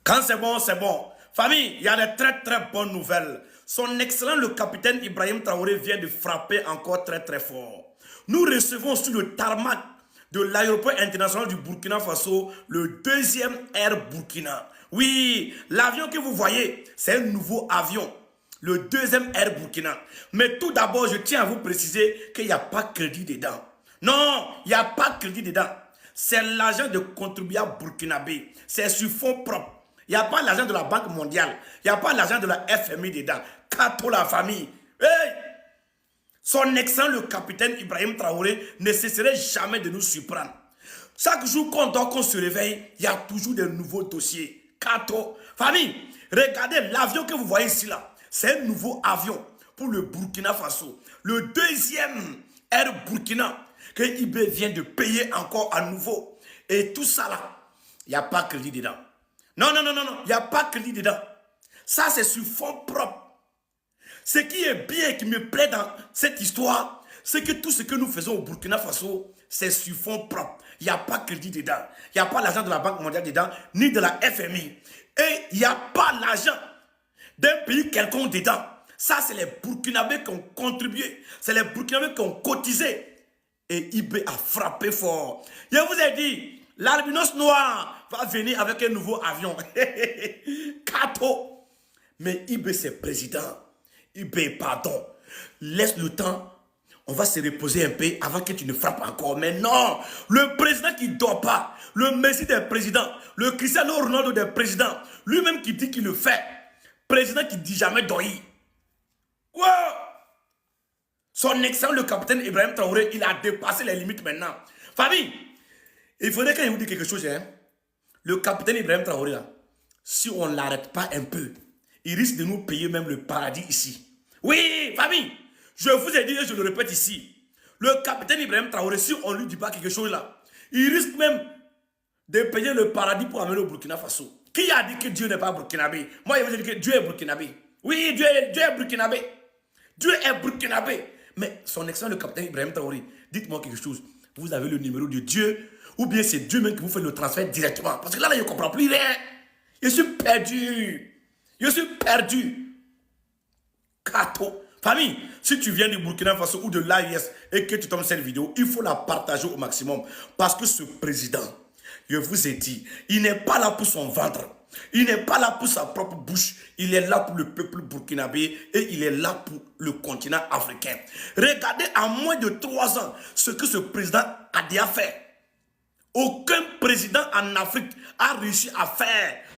Quand c'est bon, c'est bon. Famille, il y a de très très bonnes nouvelles. Son Excellence le capitaine Ibrahim Traoré vient de frapper encore très très fort. Nous recevons sur le tarmac de l'aéroport international du Burkina Faso le deuxième Air Burkina. Oui, l'avion que vous voyez, c'est un nouveau avion. Le deuxième Air Burkina. Mais tout d'abord, je tiens à vous préciser qu'il n'y a pas de crédit dedans. Non, il n'y a pas de crédit dedans. C'est l'argent de contribuables burkinabé. C'est sur fonds propres. Il n'y a pas l'argent de la Banque mondiale. Il n'y a pas l'argent de la FMI dedans. Kato la famille. Hey! Son excellent le capitaine Ibrahim Traoré ne cesserait jamais de nous surprendre. Chaque jour qu'on dort, qu'on se réveille, il y a toujours de nouveaux dossiers. Kato. Famille, regardez l'avion que vous voyez ici là. C'est un nouveau avion pour le Burkina Faso. Le deuxième Air Burkina que IB vient de payer encore à nouveau. Et tout ça là, il n'y a pas de crédit dedans. Non, non, non, non, non, il n'y a pas de crédit dedans. Ça, c'est sur fonds propres. Ce qui est bien et qui me plaît dans cette histoire, c'est que tout ce que nous faisons au Burkina Faso, c'est sur fonds propres. Il n'y a pas de crédit dedans. Il n'y a pas l'argent de la Banque mondiale dedans, ni de la FMI. Et il n'y a pas l'argent d'un pays quelconque dedans. Ça, c'est les Burkinabés qui ont contribué. C'est les Burkinabés qui ont cotisé. Et IB a frappé fort. Je vous ai dit, l'albinos noir va venir avec un nouveau avion. Kato. Mais IB, c'est président. IB, pardon. Laisse le temps. On va se reposer un peu avant que tu ne frappes encore. Mais non, le président qui ne dort pas, le Messi des présidents, le Cristiano Ronaldo des présidents, lui-même qui dit qu'il le fait, président qui ne dit jamais dormir. Wow! Son excellent, le capitaine Ibrahim Traoré, il a dépassé les limites maintenant. Famille, il faudrait que je vous dise quelque chose. Hein? Le capitaine Ibrahim Traoré, là, si on ne l'arrête pas un peu, il risque de nous payer même le paradis ici. Oui, famille, je vous ai dit et je le répète ici. Le capitaine Ibrahim Traoré, si on ne lui dit pas quelque chose là, il risque même de payer le paradis pour amener au Burkina Faso. Qui a dit que Dieu n'est pas burkinabé? Moi, je vous ai dit que Dieu est burkinabé. Oui, Dieu est burkinabé. Dieu est burkinabé. Mais son excellent, le capitaine Ibrahim Traoré, dites-moi quelque chose. Vous avez le numéro de Dieu ou bien c'est Dieu même qui vous fait le transfert directement? Parce que là, je ne comprends plus rien. Je suis perdu. Je suis perdu. Kato. Famille, si tu viens du Burkina Faso ou de l'AIS et que tu tombes cette vidéo, il faut la partager au maximum. Parce que ce président, je vous ai dit, il n'est pas là pour son ventre. Il n'est pas là pour sa propre bouche. Il est là pour le peuple burkinabé et il est là pour le continent africain. Regardez en moins de 3 ans ce que ce président a déjà fait. Aucun président en Afrique a réussi à faire